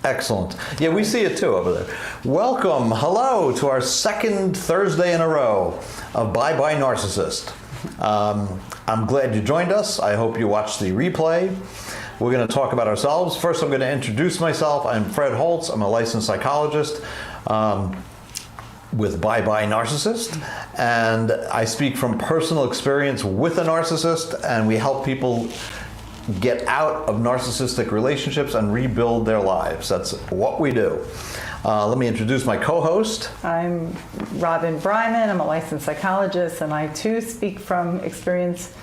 Excellent. Yeah, we see it too over there. Welcome, hello, to our second Thursday in a row of Bye Narcissist. I'm glad you joined us. I hope you watched the replay. We're going to talk about ourselves. First, I'm going to introduce myself. I'm Fred Holtz. I'm a licensed psychologist with Bye Narcissist. And I speak from personal experience with a narcissist, and we help people get out of narcissistic relationships and rebuild their lives. That's what we do. Let me introduce my co-host. I'm Bryman. I'm a licensed psychologist, and I too speak from experience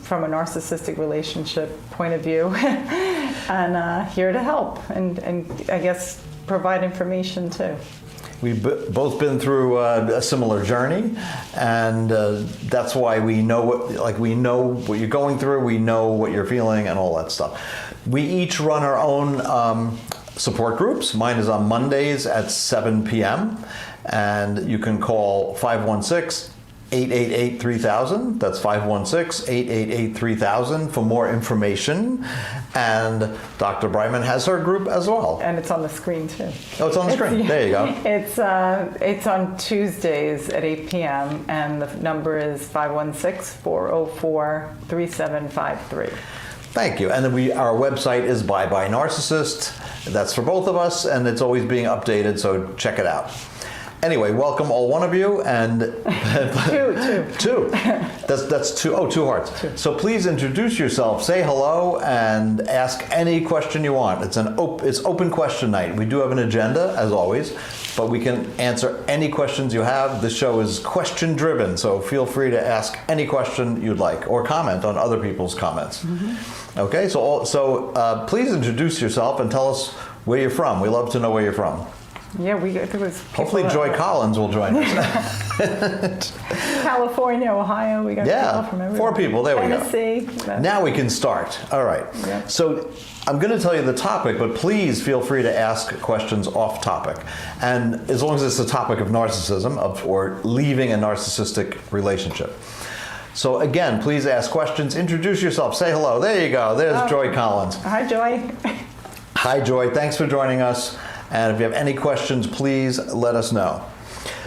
from a narcissistic relationship point of view, and here to help and I guess provide information too. We've both been through a similar journey, and that's why we know what you're going through, we know what you're feeling, and all that stuff. We each run our own support groups. Mine is on Mondays at 7 p.m. and you can call 516-888-3000. That's 516-888-3000 for more information. And Dr. Bryman has her group as well. And it's on the screen too. Oh, it's on the screen. There you go. It's on Tuesdays at 8 p.m. and the number is 516-404-3753. Thank you. And then our website is Bye Narcissist. That's for both of us, and it's always being updated, so check it out. Anyway, welcome all one of you, and two. That's two. Oh, two hearts. Two. So please introduce yourself, say hello, and ask any question you want. It's open question night. We do have an agenda, as always, but we can answer any questions you have. This show is question driven, so feel free to ask any question you'd like or comment on other people's comments. Mm-hmm. Okay, so please introduce yourself and tell us where you're from. We love to know where you're from. Yeah, there was hopefully Joy Collins will join us. California, Ohio, we got people from everywhere. 4 people, there we go. Tennessee. Now we can start. All right. Yep. So I'm going to tell you the topic, but please feel free to ask questions off topic. And as long as it's the topic of narcissism or leaving a narcissistic relationship. So again, please ask questions. Introduce yourself. Say hello. There you go. There's Joy Collins. Hi, Joy. Hi, Joy. Thanks for joining us. And if you have any questions, please let us know.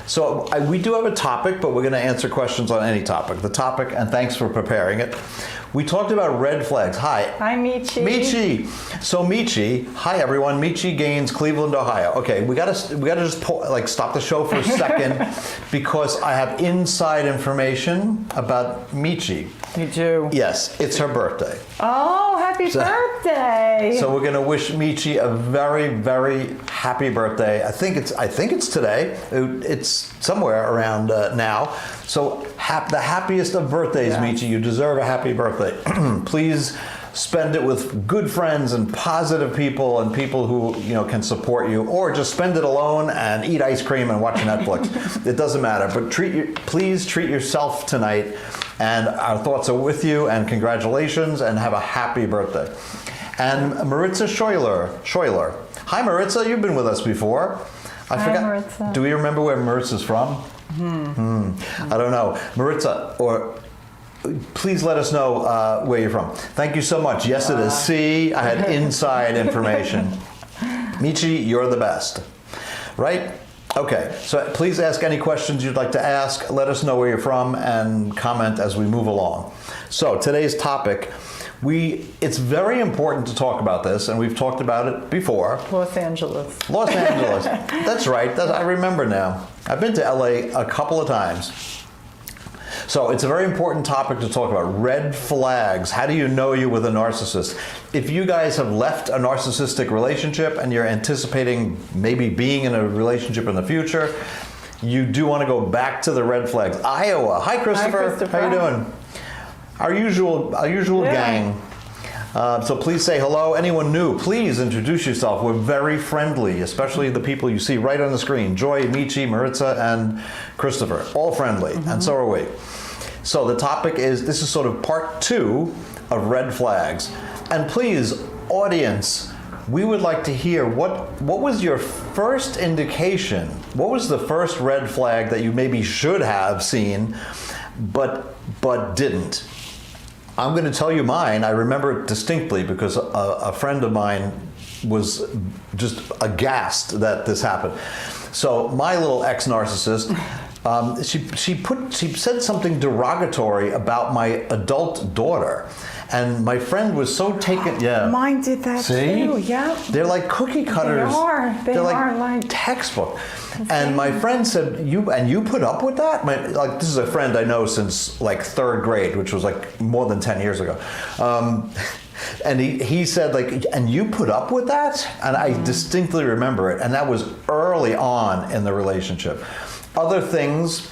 So we do have a topic, but we're going to answer questions on any topic. The topic, and thanks for preparing it. We talked about red flags. Hi. Hi, Michi. Michi. So Michi, hi everyone. Michi Gaines, Cleveland, Ohio. Okay, we gotta just stop the show for a second because I have inside information about Michi. You do? Yes, it's her birthday. Oh, happy birthday! So we're gonna wish Michi a very, very happy birthday. I think it's today. It's somewhere around now. So the happiest of birthdays, yes. Michi. You deserve a happy birthday. Please spend it with good friends and positive people and people who can support you, or just spend it alone and eat ice cream and watch Netflix. It doesn't matter. But please treat yourself tonight. And our thoughts are with you. And congratulations, and have a happy birthday. And Maritza Schuyler. Hi, Maritza. You've been with us before. I forgot. Maritza. Do we remember where Maritza's from? I don't know. Maritza, please let us know where you're from. Thank you so much. Yes, it is. See, I had inside information. Michi, you're the best. Right? Okay, so please ask any questions you'd like to ask. Let us know where you're from and comment as we move along. So today's topic, it's very important to talk about this, and we've talked about it before. Los Angeles. That's right. I remember now. I've been to LA a couple of times. So it's a very important topic to talk about. Red flags. How do you know you're with a narcissist? If you guys have left a narcissistic relationship and you're anticipating maybe being in a relationship in the future, you do want to go back to the red flags. Iowa. Hi, Christopher. How you doing? Our usual gang. So please say hello. Anyone new, please introduce yourself. We're very friendly, especially the people you see right on the screen. Joy, Michi, Maritza, and Christopher. All friendly, and so are we. So the topic is, this is sort of part 2 of red flags. And please, audience, we would like to hear what was your first indication? What was the first red flag that you maybe should have seen, but didn't? I'm going to tell you mine. I remember it distinctly because a friend of mine was just aghast that this happened. So my little ex-narcissist, she said something derogatory about my adult daughter. And my friend was so taken. Yeah, mine did that too. Yeah, they're like cookie cutters. They're like textbook. And my friend said, "You put up with that?" This is a friend I know since like 3rd grade, which was like more than 10 years ago. And he said, like, "And you put up with that?" And I distinctly remember it. And that was early on in the relationship. Other things.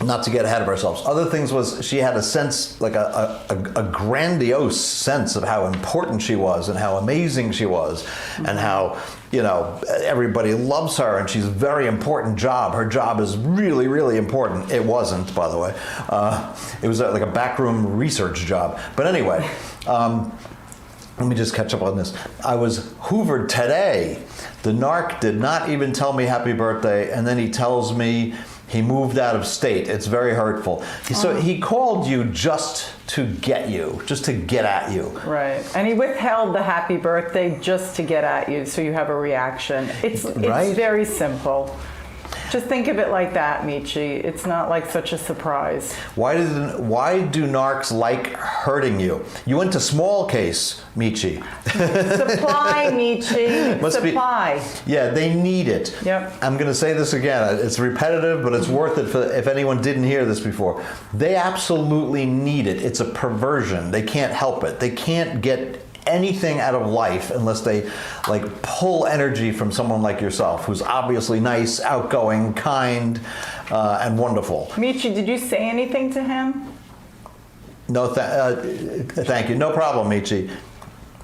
Not to get ahead of ourselves. Other things was she had a sense, like a grandiose sense of how important she was and how amazing she was, and how, everybody loves her and she's a very important job. Her job is really, really important. It wasn't, by the way. It was like a backroom research job. But anyway, let me just catch up on this. I was hoovered today. The narc did not even tell me happy birthday, and then he tells me he moved out of state. It's very hurtful. So he called you just to get at you. Right. And he withheld the happy birthday just to get at you, so you have a reaction. It's very simple. Just think of it like that, Michi. It's not like such a surprise. Why do narcs like hurting you? You went to small case, Michi. Supply, Michi. Supply. Yeah, they need it. Yep. I'm going to say this again. It's repetitive, but it's worth it if anyone didn't hear this before. They absolutely need it. It's a perversion. They can't help it. They can't get anything out of life unless they pull energy from someone like yourself, who's obviously nice, outgoing, kind, and wonderful. Michi, did you say anything to him? No, thank you. No problem, Michi.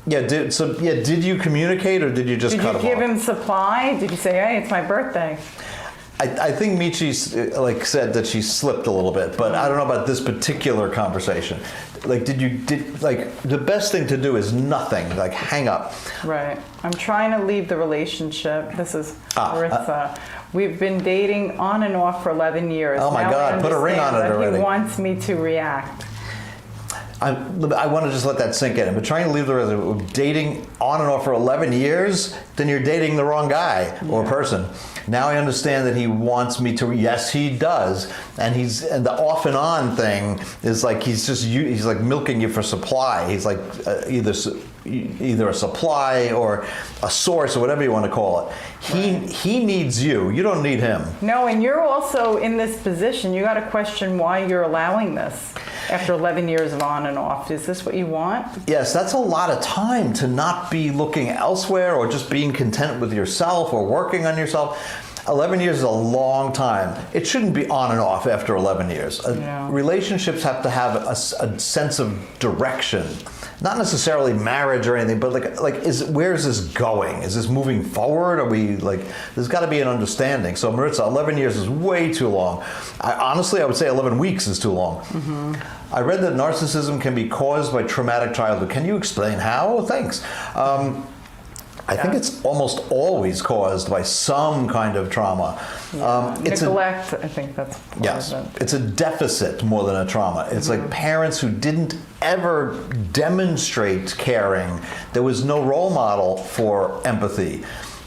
Yeah. Did you communicate, or did you just cut him off? Did you give him supply? Did you say, "Hey, it's my birthday"? I think Michi said that she slipped a little bit, but I don't know about this particular conversation. The best thing to do is nothing. Hang up. Right. I'm trying to leave the relationship. This is Maritza. We've been dating on and off for 11 years. Oh my God! Put a ring on it already. He wants me to react. I want to just let that sink in. But trying to leave the relationship, dating on and off for 11 years, then you're dating the wrong guy or person. Now I understand that he wants me to. Yes, he does, and the off and on thing is like he's like milking you for supply. He's like either a supply or a source or whatever you want to call it. He needs you. You don't need him. No, and you're also in this position. You got to question why you're allowing this after 11 years of on and off. Is this what you want? Yes, that's a lot of time to not be looking elsewhere or just being content with yourself or working on yourself. 11 years is a long time. It shouldn't be on and off after 11 years. Relationships have to have a sense of direction. Not necessarily marriage or anything, but where is this going? Is this moving forward? Are we there's got to be an understanding. So Maritza, 11 years is way too long. Honestly, I would say 11 weeks is too long. Mm-hmm. I read that narcissism can be caused by traumatic childhood. Can you explain how? Thanks. I think it's almost always caused by some kind of trauma. Neglect, I think that's part of it. It's a deficit more than a trauma. It's like parents who didn't ever demonstrate caring. There was no role model for empathy.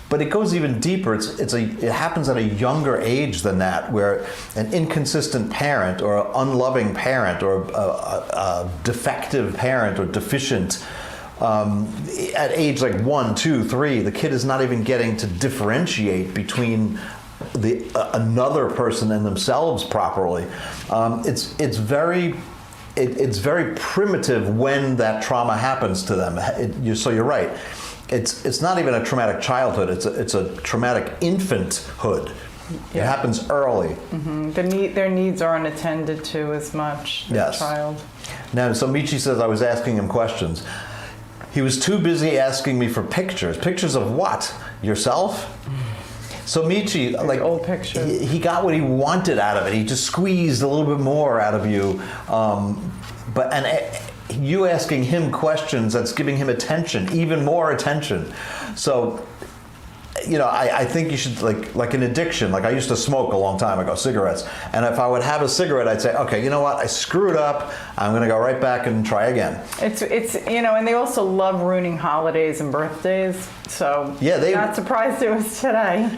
But it goes even deeper. It happens at a younger age than that, where an inconsistent parent or an unloving parent or a defective parent or deficient at age 1, 2, 3, the kid is not even getting to differentiate between another person and themselves properly. It's very primitive when that trauma happens to them. So you're right. It's not even a traumatic childhood. It's a traumatic infanthood. It happens early. Mm-hmm. Their needs aren't attended to as much. Yes. Child. Now, so Michi says I was asking him questions. He was too busy asking me for pictures. Pictures of what? Yourself? So Michi, old pictures. He got what he wanted out of it. He just squeezed a little bit more out of you. You asking him questions, that's giving him attention, even more attention. So I think you should, like an addiction. Like I used to smoke a long time ago, cigarettes. And if I would have a cigarette, I'd say, okay, you know what? I screwed up. I'm going to go right back and try again. It's and they also love ruining holidays and birthdays. So not surprised it was today.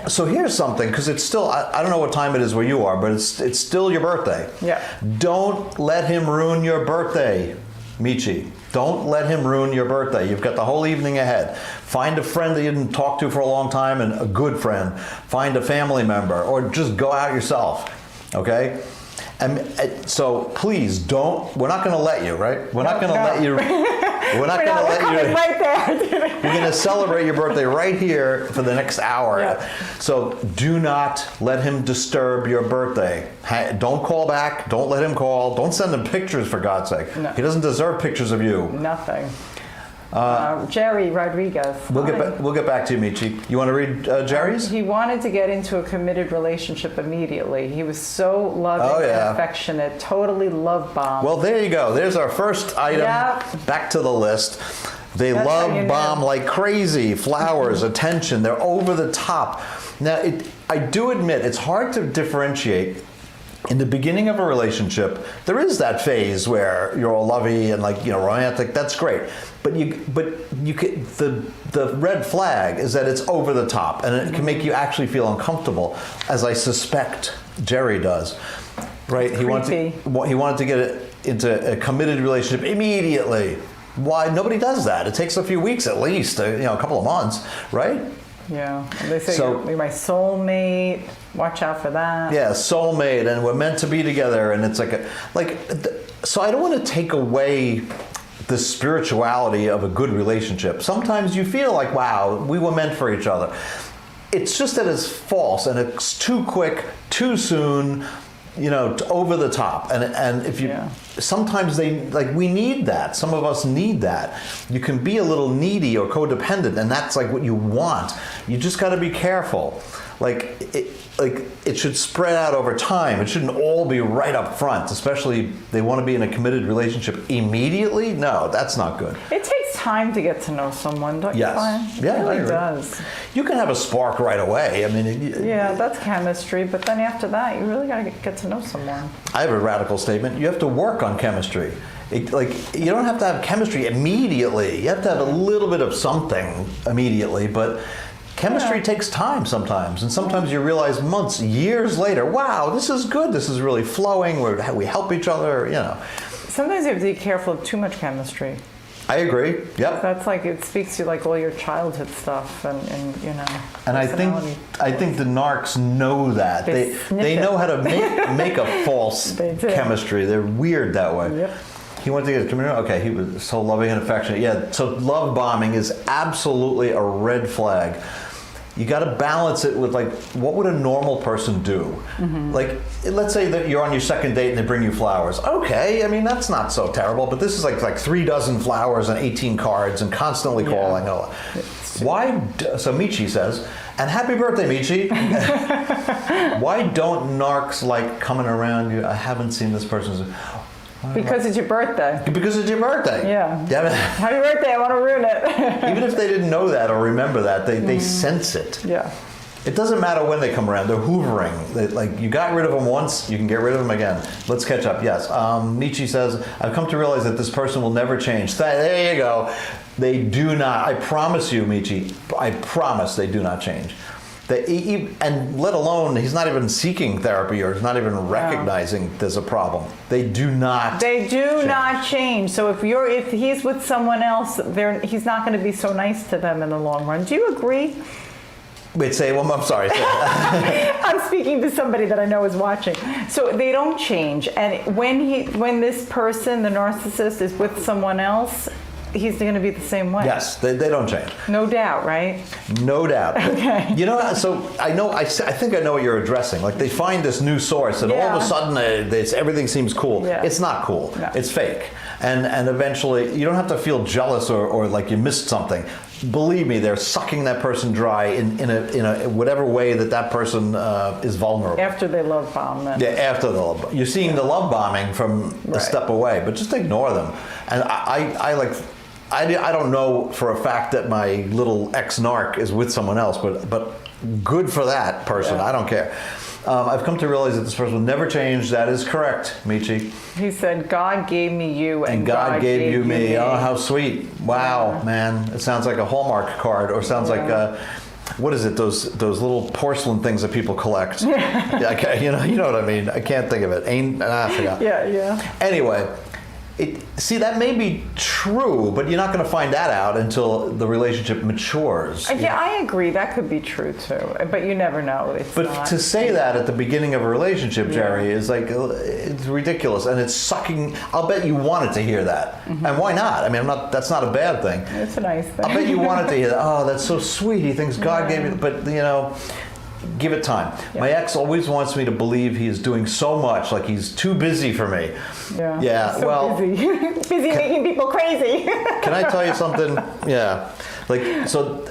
So here's something, because it's still, I don't know what time it is where you are, but it's still your birthday. Yeah. Don't let him ruin your birthday, Michi. Don't let him ruin your birthday. You've got the whole evening ahead. Find a friend that you didn't talk to for a long time, and a good friend. Find a family member, or just go out yourself, okay? And so please don't, we're not going to let you, right? We're not going to let you. We're not going to let you. Right there. We're going to celebrate your birthday right here for the next hour. Yeah. So do not let him disturb your birthday. Don't call back. Don't let him call. Don't send him pictures, for God's sake. No. He doesn't deserve pictures of you. Nothing. Jerry Rodriguez. We'll get back to you, Michi. You want to read Jerry's? He wanted to get into a committed relationship immediately. He was so loving and affectionate, totally love bomb. Well, there you go. There's our first item. Yep. Back to the list. They love bomb like crazy. Flowers, attention. They're over the top. Now, I do admit it's hard to differentiate. In the beginning of a relationship, there is that phase where you're all lovey and romantic. That's great, but you can, the red flag is that it's over the top, and it can make you actually feel uncomfortable, as I suspect Jerry does. Right? He wanted to get into a committed relationship immediately. Why? Nobody does that. It takes a few weeks at least, a couple of months, right? Yeah, they say you're my soulmate. Watch out for that. Yeah, soulmate, and we're meant to be together, and it's so I don't want to take away the spirituality of a good relationship. Sometimes you feel like, wow, we were meant for each other. It's just that it's false, and it's too quick, too soon, over the top. And if you, sometimes we need that. Some of us need that. You can be a little needy or codependent, and that's like what you want. You just got to be careful. It should spread out over time. It shouldn't all be right up front, especially they want to be in a committed relationship immediately. No, that's not good. It takes time to get to know someone, don't you find? Yeah, it really does. You can have a spark right away. I mean, that's chemistry, but then after that, you really got to get to know someone. I have a radical statement. You have to work on chemistry. You don't have to have chemistry immediately. You have to have a little bit of something immediately, but chemistry takes time sometimes, and sometimes you realize months, years later, wow, this is good, this is really flowing, we help each other, Sometimes you have to be careful of too much chemistry. I agree, yep. That's it speaks to all your childhood stuff and And I think the narcs know that. They know how to make a false chemistry. They're weird that way. Yep. He went to get committed. Okay, he was so loving and affectionate. Yeah, so love bombing is absolutely a red flag. You got to balance it with what would a normal person do? Mm-hmm. Let's say that you're on your second date and they bring you flowers. Okay, I mean that's not so terrible, but this is like 3 dozen flowers and 18 cards and constantly calling. Why? So Michi says, and happy birthday, Michi. Why don't narcs like coming around you? I haven't seen this person. Because it's your birthday. Because it's your birthday. Yeah. Happy birthday, I want to ruin it. Even if they didn't know that or remember that, they sense it. Yeah. It doesn't matter when they come around. They're hoovering. You got rid of them once, you can get rid of them again. Let's catch up. Yes. Nietzsche says, I've come to realize that this person will never change. There you go. They do not. I promise you, Nietzsche, I promise they do not change. And let alone, he's not even seeking therapy or he's not even recognizing there's a problem. They do not change. So if he's with someone else, he's not going to be so nice to them in the long run. Do you agree? Wait, I'm sorry. I'm speaking to somebody that I know is watching. So they don't change. And when this person, the narcissist, is with someone else, he's going to be the same way. Yes, they don't change. No doubt, right? No doubt. Okay. So I think I know what you're addressing. They find this new source and all of a sudden everything seems cool. Yeah. It's not cool. No. It's fake. And eventually you don't have to feel jealous or like you missed something. Believe me, they're sucking that person dry in a whatever way that person is vulnerable. After they love bomb them. Yeah, after the love bomb. You're seeing the love bombing from a step away, but just ignore them. And I don't know for a fact that my little ex-narc is with someone else, but good for that person. Yeah. I don't care. I've come to realize that this person will never change. That is correct, Michi. He said, God gave me you And God gave you me. Oh, how sweet. Wow, man. It sounds like a Hallmark card, or sounds like, what is it, those little porcelain things that people collect? Yeah, you know what I mean. I can't think of it. I forgot. Yeah. Anyway, see, that may be true, but you're not going to find that out until the relationship matures. Yeah, I agree. That could be true too, but you never know. But to say that at the beginning of a relationship, Jerry, is like, it's ridiculous, and it's sucking. I'll bet you wanted to hear that, and why not? I mean, that's not a bad thing. It's a nice thing. I bet you wanted to hear that. Oh, that's so sweet. He thinks God gave it, but give it time. Yeah. My ex always wants me to believe he is doing so much, like he's too busy for me. Yeah. So busy. Busy making people crazy. Can I tell you something? Yeah. Like, so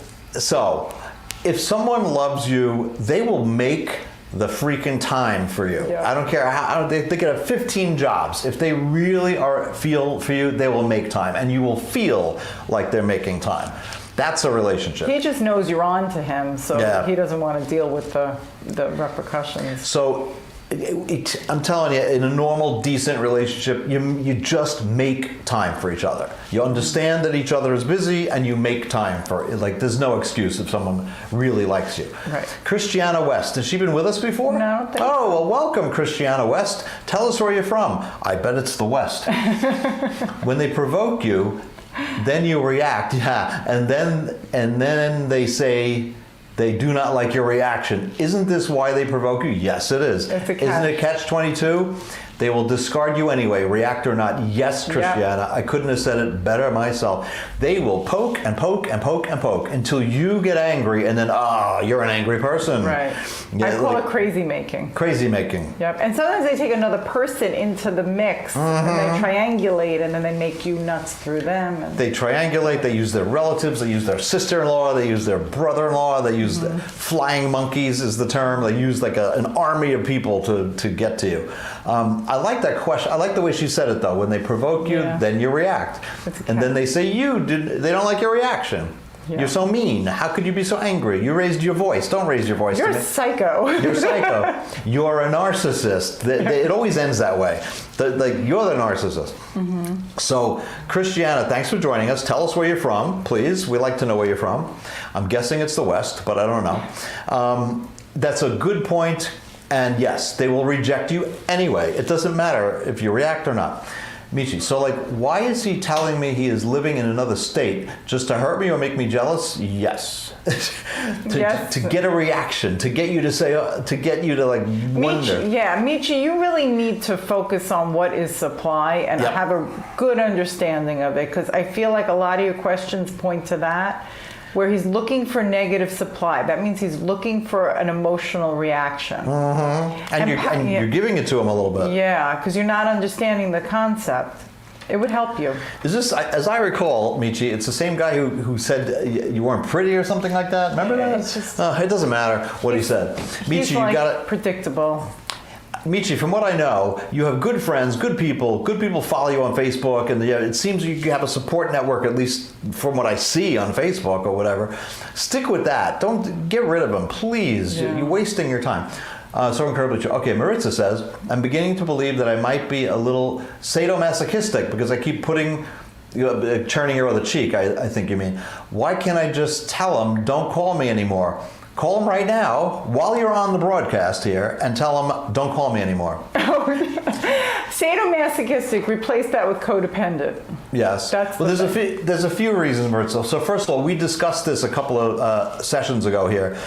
if someone loves you, they will make the freaking time for you. Yeah. I don't care how they could have 15 jobs. If they really feel for you, they will make time, and you will feel like they're making time. That's a relationship. He just knows you're on to him, so he doesn't want to deal with the repercussions. So I'm telling you, in a normal, decent relationship, you just make time for each other. You understand that each other is busy, and you make time for it. Like, there's no excuse if someone really likes you. Right. Christiana West, has she been with us before? No. Oh, well, welcome, Christiana West. Tell us where you're from. I bet it's the West. When they provoke you, then you react, and then they say they do not like your reaction. Isn't this why they provoke you? Yes, it is. It's a catch. Isn't it catch-22? They will discard you anyway, react or not. Yes, Christiana, I couldn't have said it better myself. They will poke and poke and poke and poke until you get angry, and then, you're an angry person. Right. I call it crazy making. Crazy making. Yep. And sometimes they take another person into the mix, and they triangulate, and then they make you nuts through them. They triangulate, they use their relatives, they use their sister-in-law, they use their brother-in-law, they use the flying monkeys is the term. They use like an army of people to get to you. I like that question. I like the way she said it, though. When they provoke you, then you react. And then they say they don't like your reaction. Yeah. You're so mean. How could you be so angry? You raised your voice. Don't raise your voice to me. You're a psycho. You're a psycho. You're a narcissist. It always ends that way. You're the narcissist. So, Christiana, thanks for joining us. Tell us where you're from, please. We'd like to know where you're from. I'm guessing it's the West, but I don't know. That's a good point. And yes, they will reject you anyway. It doesn't matter if you react or not. Michi, so why is he telling me he is living in another state? Just to hurt me or make me jealous? Yes. to get a reaction, to get you to say, to get you to wonder. Michi, you really need to focus on what is supply and have a good understanding of it, because I feel like a lot of your questions point to that. Where he's looking for negative supply. That means he's looking for an emotional reaction. And you're giving it to him a little bit. Yeah, because you're not understanding the concept. It would help you. Is this, as I recall, Michi, it's the same guy who said you weren't pretty or something like that? Remember that? It's just, it doesn't matter what he said. Michi, you got it. Predictable. Michi, from what I know, you have good friends, good people follow you on Facebook, and it seems you have a support network, at least from what I see on Facebook or whatever. Stick with that. Don't get rid of them, please. Yeah. You're wasting your time. So incredibly true. Okay, Maritza says, I'm beginning to believe that I might be a little sadomasochistic because I keep turning your other cheek, I think you mean. Why can't I just tell him, don't call me anymore? Call him right now while you're on the broadcast here and tell him, don't call me anymore. Sadomasochistic, replace that with codependent. Yes. There's a few reasons, Maritza. So first of all, we discussed this a couple of sessions ago here.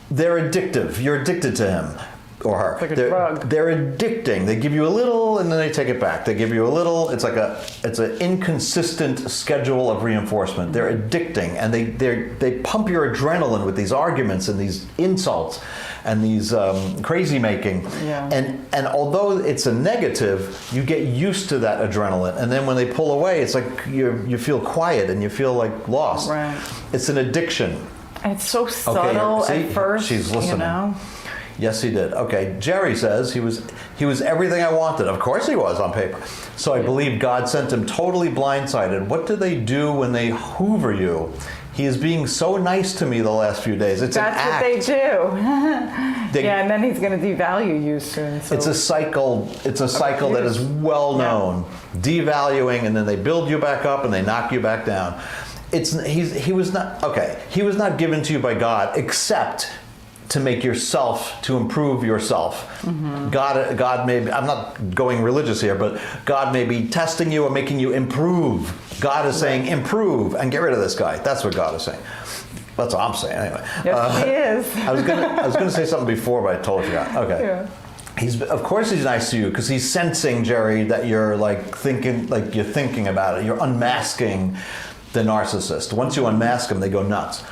They're addictive. You're addicted to him or her. It's like a drug. They're addicting. They give you a little and then they take it back. They give you a little. It's an inconsistent schedule of reinforcement. They're addicting, and they pump your adrenaline with these arguments and these insults and these crazy making. Yeah. And although it's a negative, you get used to that adrenaline, and then when they pull away, it's like you feel quiet and you feel like lost. Right. It's an addiction. And it's so subtle at first. She's listening. Yes, he did. Okay, Jerry says he was everything I wanted. Of course he was on paper. So I believe God sent him totally blindsided. What do they do when they hoover you? He is being so nice to me the last few days. It's That's an act. what they do. Yeah, and then he's going to devalue you soon. So. It's a cycle. It's a cycle that is well known. Devaluing, and then they build you back up and they knock you back down. He was not given to you by God except to make yourself, to improve yourself. Mm-hmm. God may be, I'm not going religious here, but God may be testing you or making you improve. God is saying improve and get rid of this guy. That's what God is saying. That's what I'm saying anyway. Yes, he is. I was gonna say something before, but I totally forgot. Okay. Yeah. Of course he's nice to you because he's sensing, Jerry, that you're you're thinking about it. You're unmasking the narcissist. Once you unmask them, they go nuts.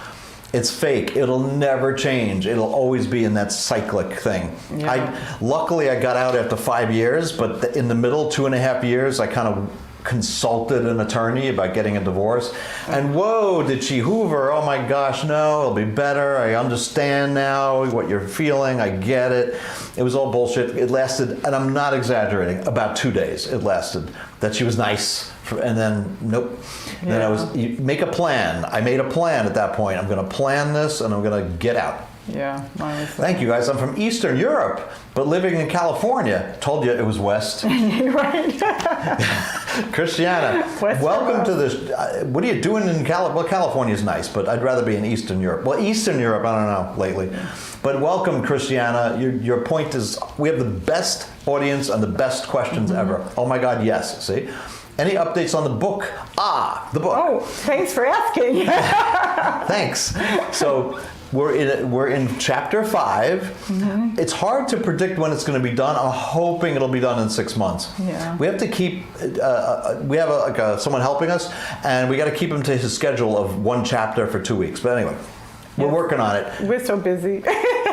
It's fake. It'll never change. It'll always be in that cyclic thing. Yeah. Luckily, I got out after 5 years, but in the middle, 2.5 years, I kind of consulted an attorney about getting a divorce. And whoa, did she hoover? Oh my gosh, no, it'll be better. I understand now what you're feeling. I get it. It was all bullshit. It lasted, and I'm not exaggerating, about 2 days it lasted. That she was nice. And then, nope. Yeah. Then you make a plan. I made a plan at that point. I'm going to plan this and I'm going to get out. Yeah. Thank you guys. I'm from Eastern Europe, but living in California. Told you it was West. Right. Christiana, welcome to this. What are you doing in California? Well, California's nice, but I'd rather be in Eastern Europe. Well, Eastern Europe, I don't know lately. But welcome, Christiana. Your point is we have the best audience and the best questions ever. Oh my God, yes. See? Any updates on the book? The book. Oh, thanks for asking. Thanks. So we're in chapter 5. Mm-hmm. It's hard to predict when it's going to be done. I'm hoping it'll be done in 6 months. Yeah. We have to keep. We have someone helping us, and we got to keep him to his schedule of 1 chapter for 2 weeks. But anyway, we're working on it. We're so busy.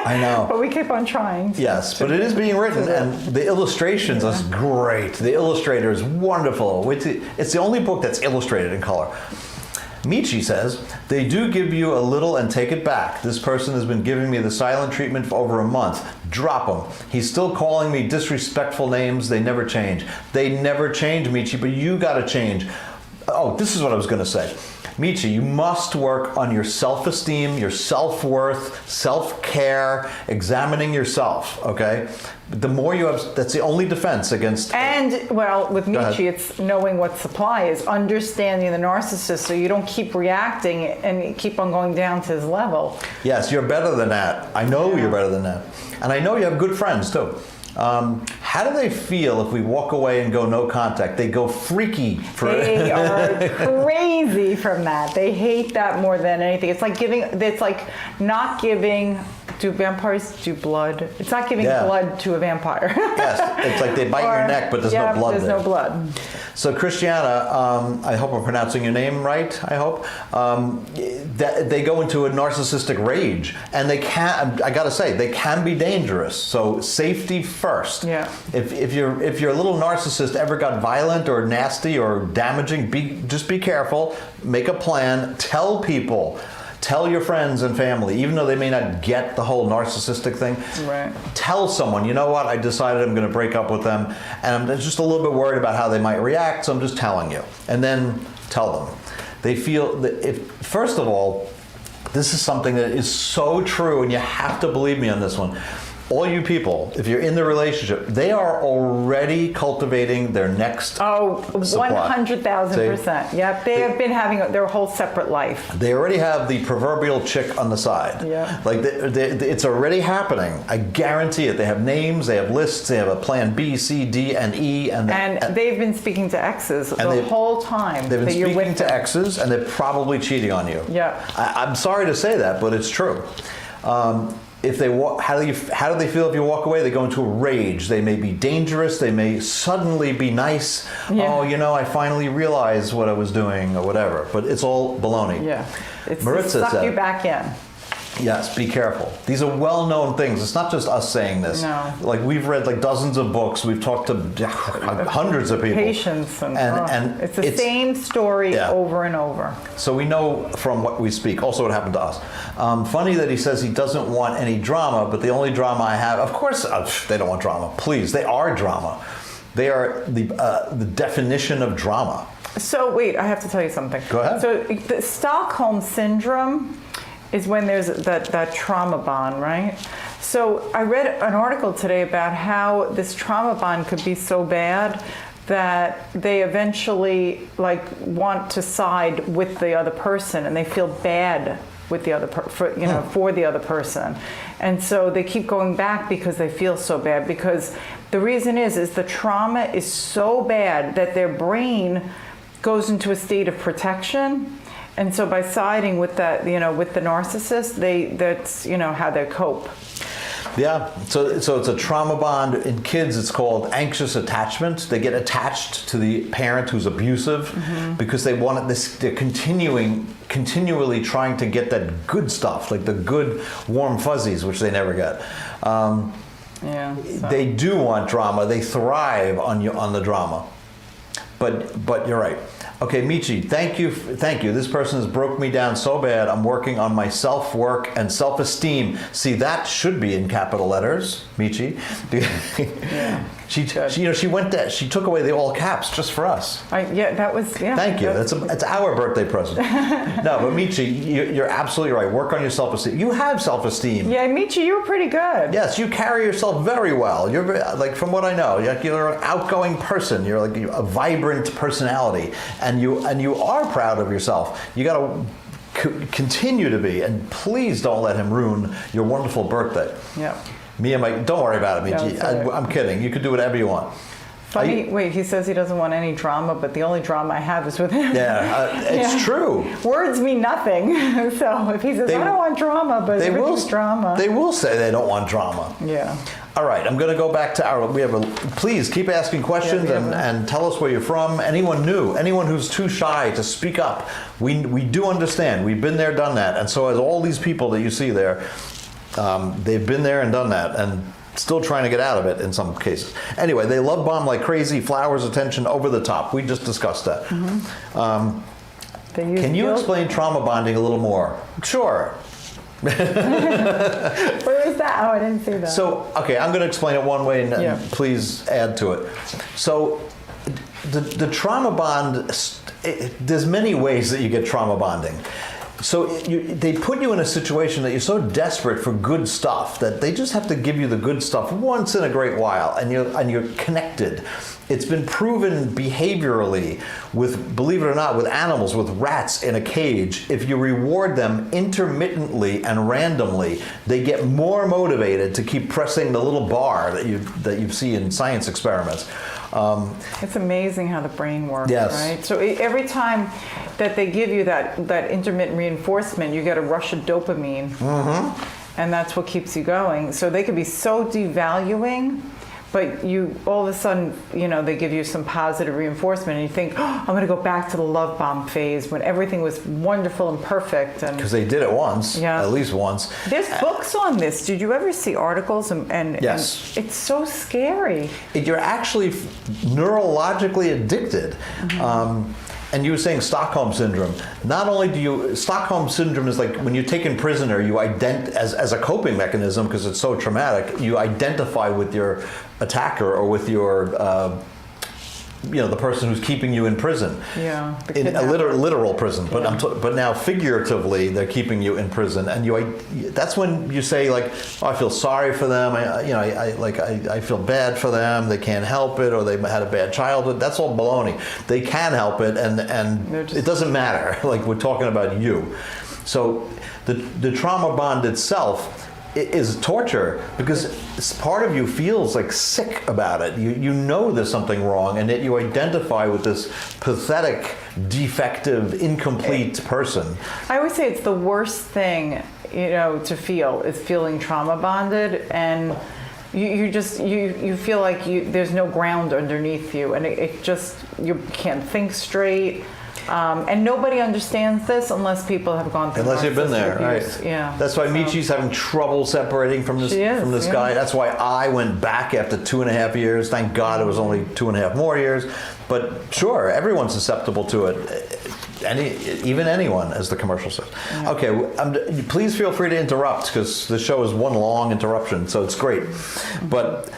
I know. But we keep on trying. Yes, but it is being written, and the illustrations is great. The illustrator is wonderful. It's the only book that's illustrated in color. Michi says, they do give you a little and take it back. This person has been giving me the silent treatment for over a month. Drop him. He's still calling me disrespectful names. They never change. They never change, Michi, but you got to change. Oh, this is what I was going to say. Michi, you must work on your self-esteem, your self-worth, self-care, examining yourself, okay? The more you have, that's the only defense against... And, well, with Michi, it's knowing what supply is, understanding the narcissist so you don't keep reacting and keep on going down to his level. Yes, you're better than that. I know you're better than that. And I know you have good friends, too. How do they feel if we walk away and go no contact? They go freaky. They are crazy from that. They hate that more than anything. It's like not giving. Do vampires do blood? It's not giving blood to a vampire. Yes, it's like they bite your neck, but there's no blood there. There's no blood. So Christiana, I hope I'm pronouncing your name right, I hope. That they go into a narcissistic rage, and they can, I gotta say, they can be dangerous. So safety first. Yeah. If your little narcissist ever got violent or nasty or damaging, just be careful, make a plan, tell people. Tell your friends and family, even though they may not get the whole narcissistic thing. Right. Tell someone, you know what, I decided I'm going to break up with them, and I'm just a little bit worried about how they might react, so I'm just telling you. And then tell them. They feel that first of all, this is something that is so true, and you have to believe me on this one. All you people, if you're in the relationship, they are already cultivating their next supply. 100,000%. Yep, they have been having their whole separate life. They already have the proverbial chick on the side. Yeah. Like it's already happening. I guarantee it. They have names, they have lists, they have a plan B, C, D, and E. And they've been speaking to exes the whole time. They've been speaking to exes, and they're probably cheating on you. Yeah. I'm sorry to say that, but it's true. If they how do they feel if you walk away? They go into a rage. They may be dangerous. They may suddenly be nice. Yeah. Oh, I finally realized what I was doing or whatever. But it's all baloney. Yeah, it's to suck you back in. Yes, be careful. These are well-known things. It's not just us saying this. No. Like we've read like dozens of books. We've talked to hundreds of people. Patients And it's the same story yeah. over and over. So we know from what we speak. Also, what happened to us. Funny that he says he doesn't want any drama, but the only drama I have, of course, they don't want drama. Please, they are drama. They are the definition of drama. So wait, I have to tell you something. Go ahead. So the Stockholm syndrome is when there's that trauma bond, right? So I read an article today about how this trauma bond could be so bad that they eventually like want to side with the other person, and they feel bad with the other for the other person, and so they keep going back because they feel so bad. Because the reason is the trauma is so bad that their brain goes into a state of protection. And so by siding with that, with the narcissist, that's how they cope. Yeah, so it's a trauma bond. In kids, it's called anxious attachment. They get attached to the parent who's abusive because they want this. They're continually trying to get that good stuff, like the good warm fuzzies, which they never get. They do want drama. They thrive on the drama. But you're right. Okay, Michi, thank you. This person has broke me down so bad. I'm working on my self-work and self-esteem. See, that should be in capital letters, Michi. Yeah. She went there. She took away the all caps just for us. That was. Thank you. It's our birthday present. No, but Michi, you're absolutely right. Work on your self-esteem. You have self-esteem. Yeah, Michi, you were pretty good. Yes, you carry yourself very well. You're like, from what I know, you're an outgoing person. You're like a vibrant personality, and you are proud of yourself. You got to continue to be, and please don't let him ruin your wonderful birthday. Yeah. Me and Mike, don't worry about it, Michi. No, I'm kidding. You can do whatever you want. Funny, wait, he says he doesn't want any drama, but the only drama I have is with him. Yeah, it's true. Words mean nothing. So if he says, I don't want drama, but everything's drama. They will say they don't want drama. Yeah. All right, I'm going to go back to please keep asking questions and tell us where you're from. Anyone new, anyone who's too shy to speak up. We do understand. We've been there, done that. And so as all these people that you see there, they've been there and done that, and still trying to get out of it in some cases. Anyway, they love bomb like crazy, flowers, attention, over the top. We just discussed that. Can you explain trauma bonding a little more? Sure. Where is that? Oh, I didn't see that. So, okay, I'm going to explain it one way, and please add to it. So, the trauma bond, there's many ways that you get trauma bonding. So they put you in a situation that you're so desperate for good stuff that they just have to give you the good stuff once in a great while, and you're connected. It's been proven behaviorally with, believe it or not, with animals, with rats in a cage. If you reward them intermittently and randomly, they get more motivated to keep pressing the little bar that you see in science experiments. It's amazing how the brain works, yes. Right? So every time that they give you that intermittent reinforcement, you get a rush of dopamine, and that's what keeps you going. So they could be so devaluing, but you all of a sudden, they give you some positive reinforcement, and you think, I'm going to go back to the love bomb phase when everything was wonderful and perfect. Because they did it once, at least once. There's books on this. Did you ever see articles? And yes. And it's so scary. You're actually neurologically addicted. And you were saying Stockholm syndrome. Not only Stockholm syndrome is like when you're taken prisoner, you as a coping mechanism, because it's so traumatic, you identify with your attacker or with your the person who's keeping you in prison. Yeah. In a literal prison, but but now figuratively they're keeping you in prison, and that's when you say like, oh, I feel sorry for them. I feel bad for them. They can't help it, or they had a bad childhood. That's all baloney. They can help it, and it doesn't matter. Like, we're talking about you. So the trauma bond itself is torture, because part of you feels like sick about it. You know there's something wrong, and yet you identify with this pathetic, defective, incomplete person. I always say it's the worst thing, to feel is feeling trauma bonded, and you feel like there's no ground underneath you, and it just, you can't think straight. And nobody understands this unless people have gone through Unless you've been there, abuse. right? Yeah. That's why Michi's having trouble separating from this Yeah. guy. That's why I went back after 2.5 years. Thank God it was only 2.5 more years. But sure, everyone's susceptible to it. Even anyone, as the commercial says. Okay, please feel free to interrupt, because the show is one long interruption, so it's great. But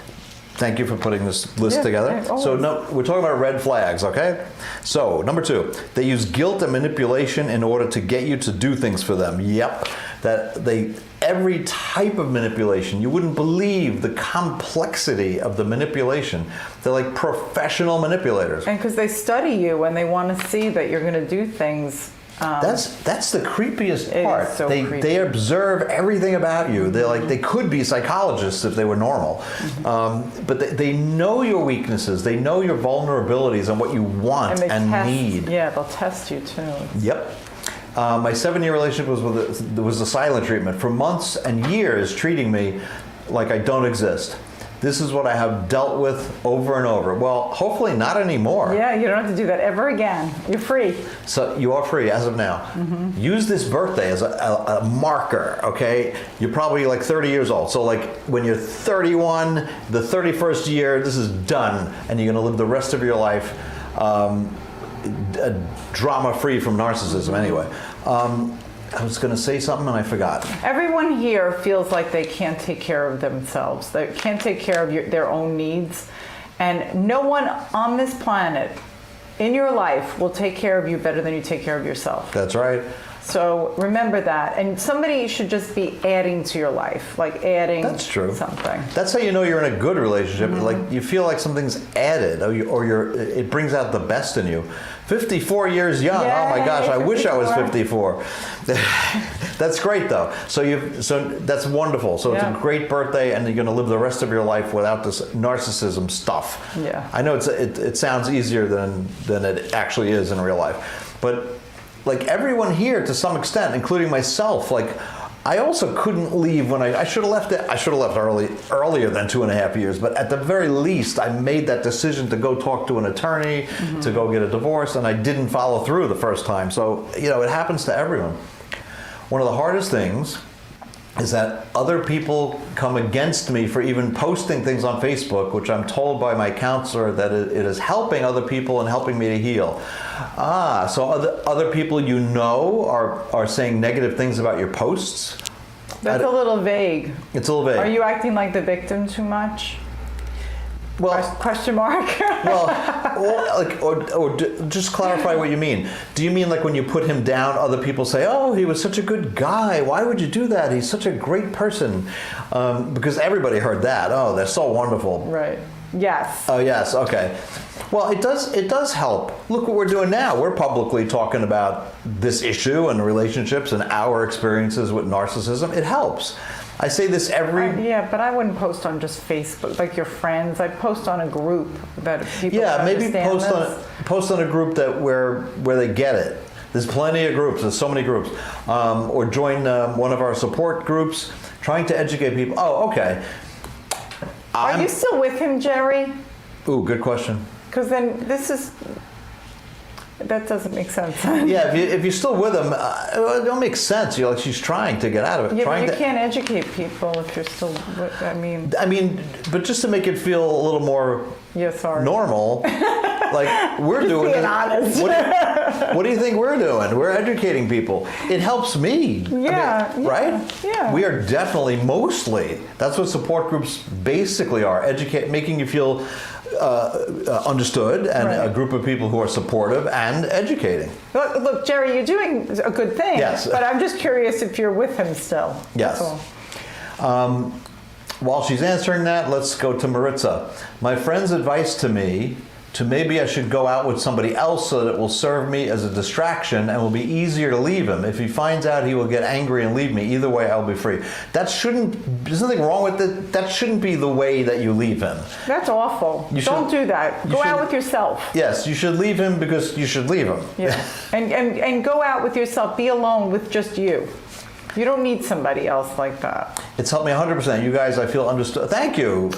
thank you for putting this list together. So no, we're talking about red flags, okay? So number 2, they use guilt and manipulation in order to get you to do things for them. Yep, every type of manipulation. You wouldn't believe the complexity of the manipulation. They're like professional manipulators. And because they study you and they want to see that you're going to do things. That's the creepiest part. So creepy. They observe everything about you. They could be psychologists if they were normal, but they know your weaknesses. They know your vulnerabilities and what you want and need. Yeah, they'll test you too. Yep. My 7-year relationship was the silent treatment. For months and years, treating me like I don't exist. This is what I have dealt with over and over. Well, hopefully not anymore. Yeah, you don't have to do that ever again. You're free. So you are free as of now. Use this birthday as a marker, okay? You're probably like 30 years old. So like when you're 31, the 31st year, this is done. And you're going to live the rest of your life drama-free from narcissism anyway. I was going to say something and I forgot. Everyone here feels like they can't take care of themselves. They can't take care of their own needs. And no one on this planet in your life will take care of you better than you take care of yourself. That's right. So remember that. And somebody should just be adding to your life, like adding That's true. something. That's how you know you're in a good relationship. Like you feel like something's added, it brings out the best in you. 54 years young. Yay, oh my gosh, I wish I was 54. 54. That's great though. So that's wonderful. So it's a great birthday, and you're going to live the rest of your life without this narcissism stuff. Yeah. I know it sounds easier than it actually is in real life, but like everyone here to some extent, including myself, like I also couldn't leave when I should have left it. I should have left earlier than 2.5 years, but at the very least, I made that decision to go talk to an attorney, to go get a divorce, and I didn't follow through the first time. So, it happens to everyone. One of the hardest things is that other people come against me for even posting things on Facebook, which I'm told by my counselor that it is helping other people and helping me to heal. So other people are saying negative things about your posts? That's a little vague. It's a little vague. Are you acting like the victim too much? Well, question mark. or just clarify what you mean. Do you mean like when you put him down, other people say, "Oh, he was such a good guy. Why would you do that? He's such a great person." Because everybody heard that. Oh, they're so wonderful. Right. Yes. Oh, yes. Okay. Well, it does help. Look what we're doing now. We're publicly talking about this issue and relationships and our experiences with narcissism. It helps. I say this every... yeah, but I wouldn't post on just Facebook, like your friends. I'd post on a group that people maybe understand post on a group where they get it. There's plenty of groups. There's so many groups. Or join one of our support groups, trying to educate people. Oh, okay. Are you still with him, Jerry? Ooh, good question. Because then that doesn't make sense. Yeah, if you're still with him, it don't make sense. You're like, she's trying to get out of it. Yeah, but you can't educate people if you're still with, I mean, but just to make it feel a little more normal, like we're just doing being it. honest. What do you think we're doing? We're educating people. It helps me. Right? Yeah. We are definitely mostly. That's what support groups basically are. Making you feel understood, and a group of people who are supportive and educating. Look, Jerry, you're doing a good thing. Yes. But I'm just curious if you're with him still. Yes. While she's answering that, let's go to Maritza. My friend's advice to me to maybe I should go out with somebody else so that it will serve me as a distraction and will be easier to leave him. If he finds out, he will get angry and leave me. Either way, I'll be free. There's nothing wrong with it. That shouldn't be the way that you leave him. That's awful. Don't do that. Go out with yourself. Yes, you should leave him because you should leave him. Yeah. and go out with yourself. Be alone with just you. You don't need somebody else like that. It's helped me 100%. You guys, I feel understood. Thank you,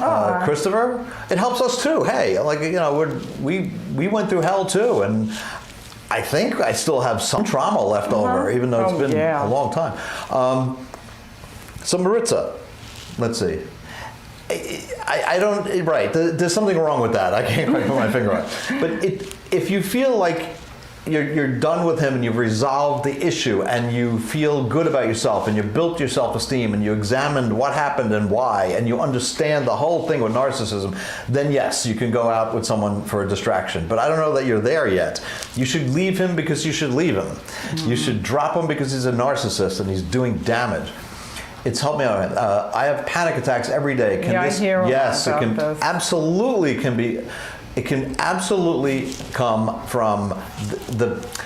Christopher. It helps us too. Hey, we went through hell too, and I think I still have some trauma left over, even though it's been a long time. So Maritza, let's see. I don't, right, there's something wrong with that. I can't quite put my finger on it. But if you feel like you're done with him and you've resolved the issue and you feel good about yourself and you've built your self-esteem and you examined what happened and why and you understand the whole thing with narcissism, then yes, you can go out with someone for a distraction. But I don't know that you're there yet. You should leave him because you should leave him. Mm-hmm. You should drop him because he's a narcissist and he's doing damage. It's helped me out. I have panic attacks every day. I hear yes, about it can those. absolutely can be. It can absolutely come from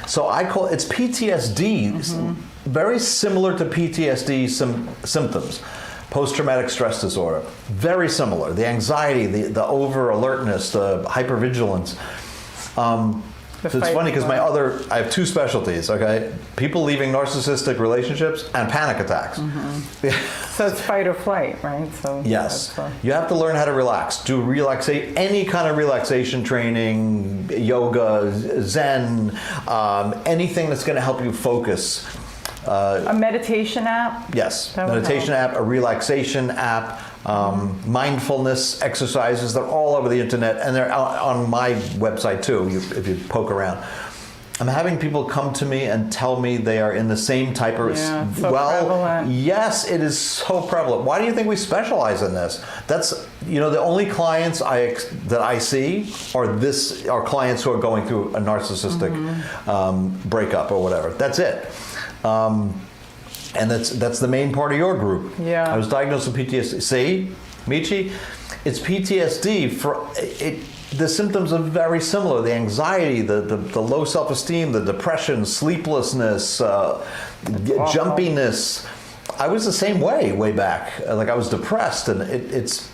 so I call it's PTSD, very similar to PTSD symptoms, post-traumatic stress disorder, very similar. The anxiety, the over-alertness, the hypervigilance. So it's funny because I have two specialties, okay? People leaving narcissistic relationships and panic attacks. So it's fight or flight, right? So yes. You have to learn how to relax. Do any kind of relaxation training, yoga, Zen, anything that's going to help you focus. A meditation app? Yes, meditation app, a relaxation app, mindfulness exercises. They're all over the internet, and they're on my website too, if you poke around. I'm having people come to me and tell me they are in the same type of... so prevalent. Yes, it is so prevalent. Why do you think we specialize in this? That's, the only clients that I see are clients who are going through a narcissistic breakup or whatever. That's it. And that's the main part of your group. Yeah. I was diagnosed with PTSD. See, Michi, it's PTSD. The symptoms are very similar. The anxiety, the low self-esteem, the depression, sleeplessness, jumpiness. I was the same way back. Like I was depressed, and it's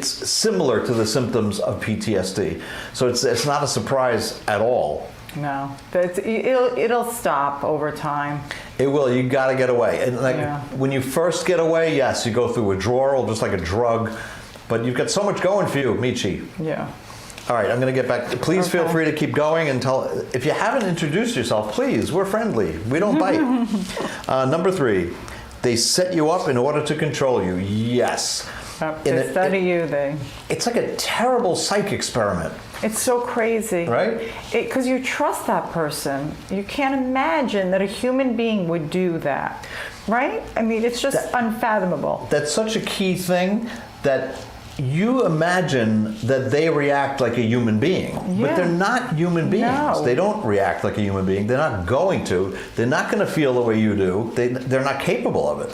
similar to the symptoms of PTSD. So it's not a surprise at all. No, it'll stop over time. It will. You got to get away. And when you first get away, yes, you go through withdrawal, just like a drug. But you've got so much going for you, Michi. Yeah. All right, I'm going to get back. Please feel free to keep going and tell. If you haven't introduced yourself, please. We're friendly. We don't bite. Number 3, they set you up in order to control you. Yes. They study you. It's like a terrible psych experiment. It's so crazy. Right? Because you trust that person. You can't imagine that a human being would do that. Right? I mean, it's just unfathomable. That's such a key thing that you imagine that they react like a human being. Yeah. But they're not human beings. No. They don't react like a human being. They're not going to. They're not going to feel the way you do. They're not capable of it.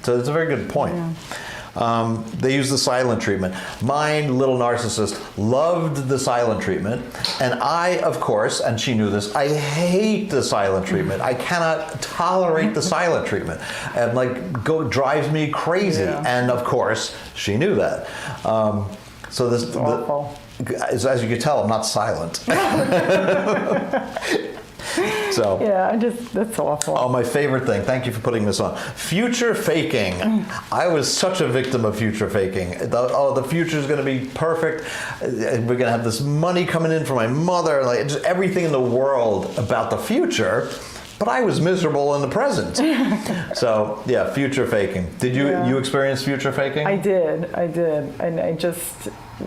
So it's a very good point. Yeah. They use the silent treatment. Mine, little narcissist, loved the silent treatment. And I, of course, and she knew this, I hate the silent treatment. I cannot tolerate the silent treatment. And drives me crazy. Yeah. And of course, she knew that. So this, awful. As you can tell, I'm not silent. So yeah, that's awful. Oh, my favorite thing. Thank you for putting this on. Future faking. I was such a victim of future faking. The future is going to be perfect. We're going to have this money coming in for my mother. Just everything in the world about the future. But I was miserable in the present. So yeah, future faking. Did you experience future faking? I did, and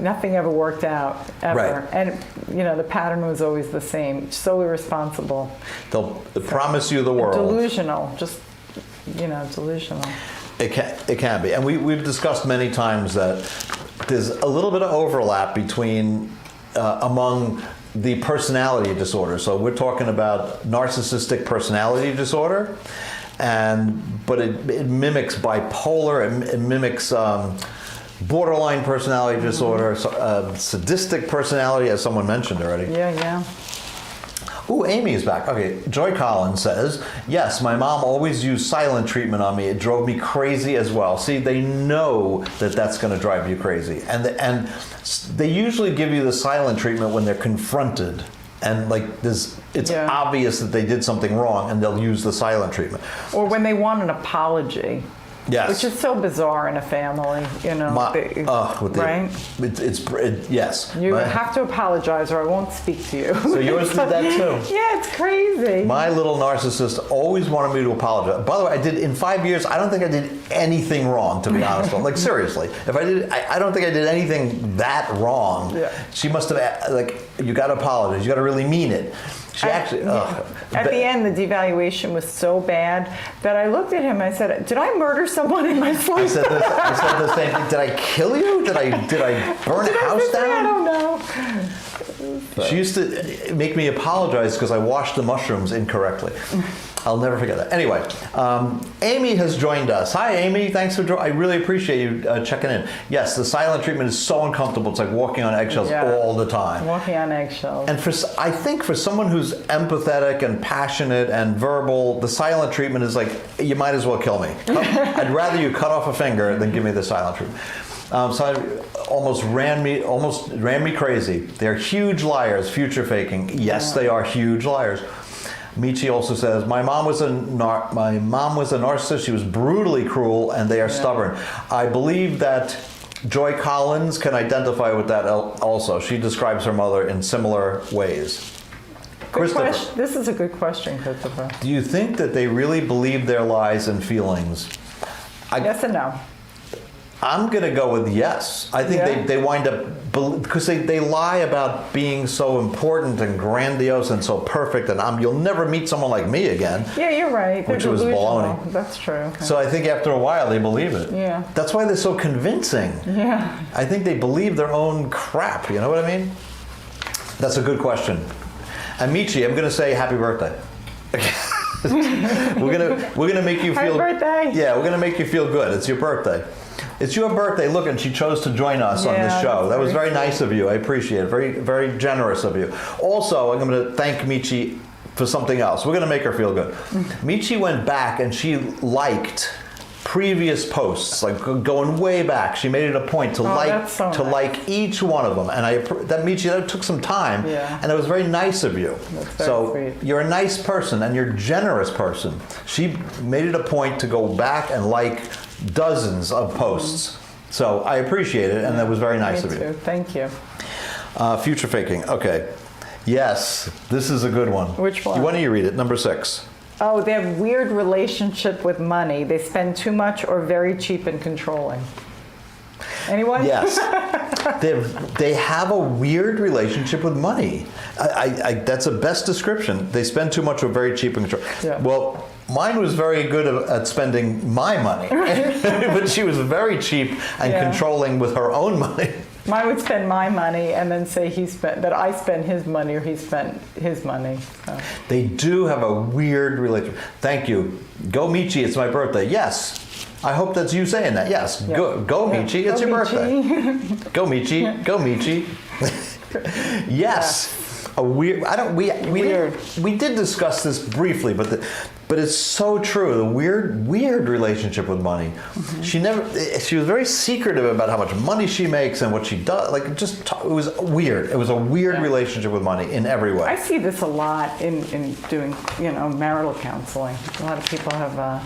nothing ever worked out ever. Right. And the pattern was always the same. So irresponsible. They'll promise you the world. Delusional, just delusional. It can be, and we've discussed many times that there's a little bit of overlap between among the personality disorder. So we're talking about narcissistic personality disorder, but it mimics bipolar, it mimics borderline personality disorder, sadistic personality, as someone mentioned already. Yeah. Ooh, Amy is back. Okay, Joy Collins says, yes, my mom always used silent treatment on me. It drove me crazy as well. See, they know that that's going to drive you crazy. And they usually give you the silent treatment when they're confronted. And it's obvious that they did something wrong, and they'll use the silent treatment. Or when they want an apology. Yes. Which is so bizarre in a family, you know. Right? Yes. You have to apologize or I won't speak to you. So yours did that too? Yeah, it's crazy. My little narcissist always wanted me to apologize. By the way, in 5 years, I don't think I did anything wrong, to be honest. Like, seriously. If I did, I don't think I did anything that wrong. Yeah. She must have, like, you got to apologize. You got to really mean it. She actually, at the end, the devaluation was so bad that I looked at him and I said, did I murder someone in my sleep? I said the same thing. Did I kill you? Did I burn a house down? I don't know. She used to make me apologize because I washed the mushrooms incorrectly. I'll never forget that. Anyway, Amy has joined us. Hi, Amy. Thanks for joining. I really appreciate you checking in. Yes, the silent treatment is so uncomfortable. It's like walking on eggshells all the time. Walking on eggshells. And I think for someone who's empathetic and passionate and verbal, the silent treatment is like, you might as well kill me. I'd rather you cut off a finger than give me the silent treatment. So I almost ran me crazy. They're huge liars, future faking. Yes, they are huge liars. Michi also says, my mom was a narcissist. She was brutally cruel, and they are stubborn. I believe that Joy Collins can identify with that also. She describes her mother in similar ways. Good question. This is a good question, Christopher. Do you think that they really believe their lies and feelings? Yes and no. I'm going to go with yes. I think they wind up, because they lie about being so important and grandiose and so perfect, and you'll never meet someone like me again. Yeah, you're right. Which was baloney. That's true. So I think after a while they believe it. Yeah. That's why they're so convincing. Yeah. I think they believe their own crap. You know what I mean? That's a good question. And Michi, I'm going to say happy birthday. we're gonna make you feel. Happy birthday. Yeah, we're gonna make you feel good. It's your birthday. It's your birthday. Look, and she chose to join us on this show. That was very nice of you. I appreciate it. Very, very generous of you. Also, I'm going to thank Michi for something else. We're going to make her feel good. Michi went back and she liked previous posts, like going way back. She made it a point to like each one of them. And that took some time, and it was very nice of you. So sweet. You're a nice person and you're a generous person. She made it a point to go back and like dozens of posts. So I appreciate it, and that was very nice of you. Thank you. Future faking. Okay. Yes, this is a good one. Which one? Why don't you read it? Number 6. Oh, they have weird relationship with money. They spend too much or very cheap and controlling. Anyone? Yes. They have a weird relationship with money. That's the best description. They spend too much or very cheap and controlling. Yeah. Well, mine was very good at spending my money, but she was very cheap and controlling with her own money. Mine would spend my money and then say that I spent his money or he spent his money. So. They do have a weird relationship. Thank you. Go Michi, it's my birthday. Yes. I hope that's you saying that. Yes. Yeah. Go Michi, it's your birthday. Go Michi. Go Michi. Yes. A weird. We did discuss this briefly, but it's so true. The weird relationship with money. Mm-hmm. She was very secretive about how much money she makes and what she does. Like it was weird. It was a weird relationship with money in every way. I see this a lot in doing marital counseling. A lot of people have a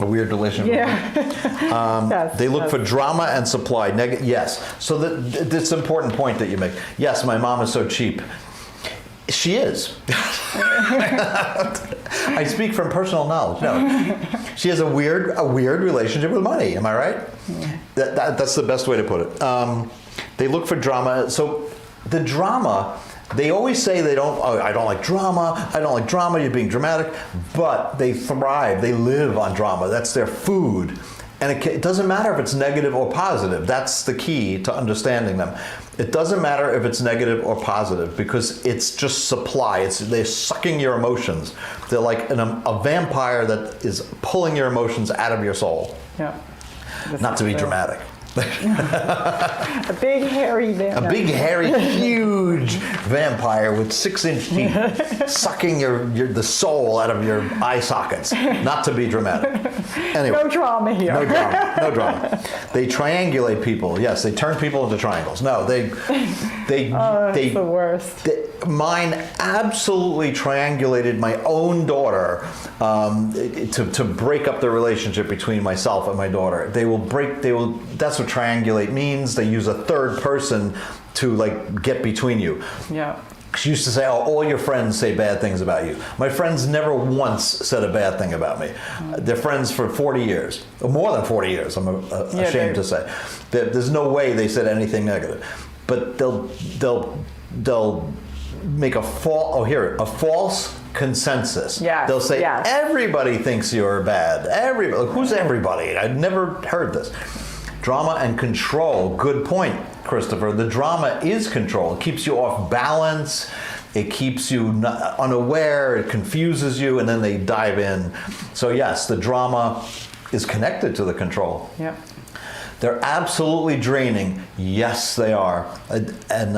weird relationship. Yeah. They look for drama and supply. Yes. So that's an important point that you make. Yes, my mom is so cheap. She is. I speak from personal knowledge. No, she has a weird relationship with money. Am I right? Yeah. That's the best way to put it. They look for drama. So the drama, they always say they don't. Oh, I don't like drama. I don't like drama. You're being dramatic. But they thrive. They live on drama. That's their food. And it doesn't matter if it's negative or positive. That's the key to understanding them. It doesn't matter if it's negative or positive because it's just supply. They're sucking your emotions. They're like a vampire that is pulling your emotions out of your soul. Yeah. Not to be dramatic. A big hairy vampire. A big hairy, huge vampire with 6-inch teeth, sucking the soul out of your eye sockets. Not to be dramatic. Anyway, No drama here. No drama. No drama. They triangulate people. Yes, they turn people into triangles. No, they It's the worst. Mine absolutely triangulated my own daughter to break up the relationship between myself and my daughter. That's what triangulate means. They use a third person to like get between you. Yeah. She used to say, "Oh, all your friends say bad things about you." My friends never once said a bad thing about me. They're friends for 40 years, or more than 40 years. I'm ashamed to say. There's no way they said anything negative. But they'll make a false consensus. Yes, They'll say yes. everybody thinks you're bad. Who's everybody? I'd never heard this. Drama and control. Good point, Christopher. The drama is control. It keeps you off balance. It keeps you unaware. It confuses you, and then they dive in. So yes, the drama is connected to the control. Yep. They're absolutely draining. Yes, they are. And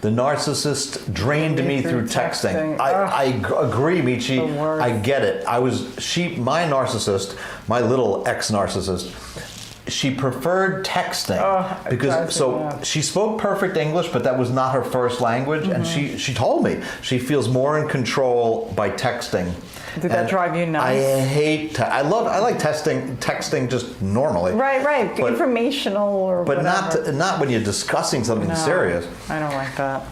the narcissist drained me through texting. I agree, Michi. I get it. My narcissist, my little ex-narcissist, she preferred texting because she spoke perfect English, but that was not her first language. And she told me she feels more in control by texting. Did that drive you nuts? I like texting just normally. Right. But, informational or but whatever. not when you're discussing something serious. I don't like that.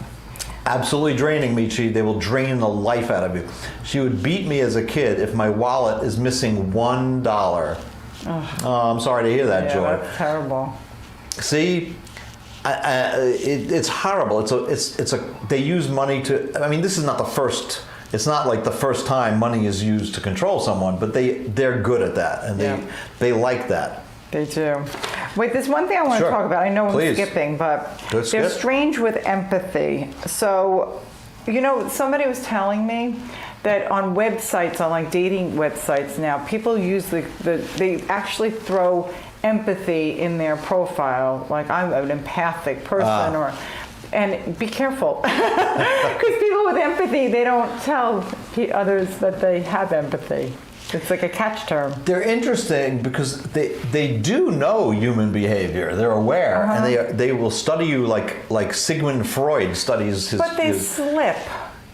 Absolutely draining, Michi. They will drain the life out of you. She would beat me as a kid if my wallet is missing $1. Oh, I'm sorry to hear that, Joy. That's terrible. See, it's horrible. They use money to. I mean, this is not the first. It's not like the first time money is used to control someone, but they're good at that, and they like that. They do. Wait, there's one thing I want to talk about. I know I'm skipping, but they're strange with empathy. So, somebody was telling me that on websites, on like dating websites now, people use they actually throw empathy in their profile. Like, I'm an empathic person, and be careful. Because people with empathy, they don't tell others that they have empathy. It's like a catch term. They're interesting because they do know human behavior. They're aware, and they will study you like Sigmund Freud studies his. But they slip.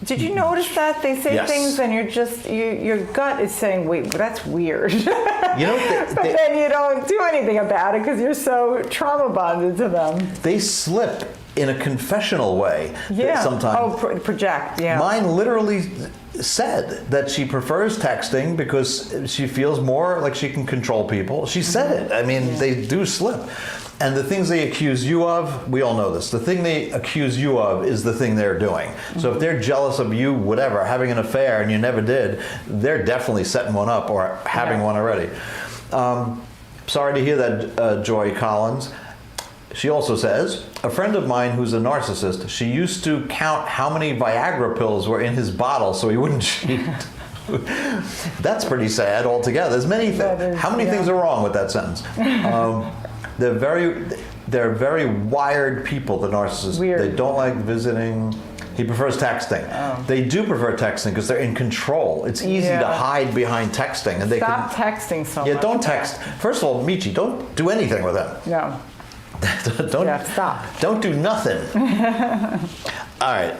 Did you notice that they say things and your gut is saying, "Wait, that's weird." But then you don't do anything about it because you're so trauma bonded to them. They slip in a confessional way. Yeah. Sometimes. Project. Yeah. Mine literally said that she prefers texting because she feels more like she can control people. She said it. I mean, they do slip. And the things they accuse you of, we all know this. The thing they accuse you of is the thing they're doing. So if they're jealous of you, whatever, having an affair and you never did, they're definitely setting one up or having one already. Sorry to hear that, Joy Collins. She also says, a friend of mine who's a narcissist, she used to count how many Viagra pills were in his bottle so he wouldn't cheat. That's pretty sad altogether. There's many things. How many things are wrong with that sentence? They're very wired people, the narcissists. Weird. They don't like visiting. He prefers texting. They do prefer texting because they're in control. It's easy to hide behind texting. And Stop texting so much. Yeah, don't text. First of all, Michi, don't do anything with them. No. Stop. Don't do nothing. All right.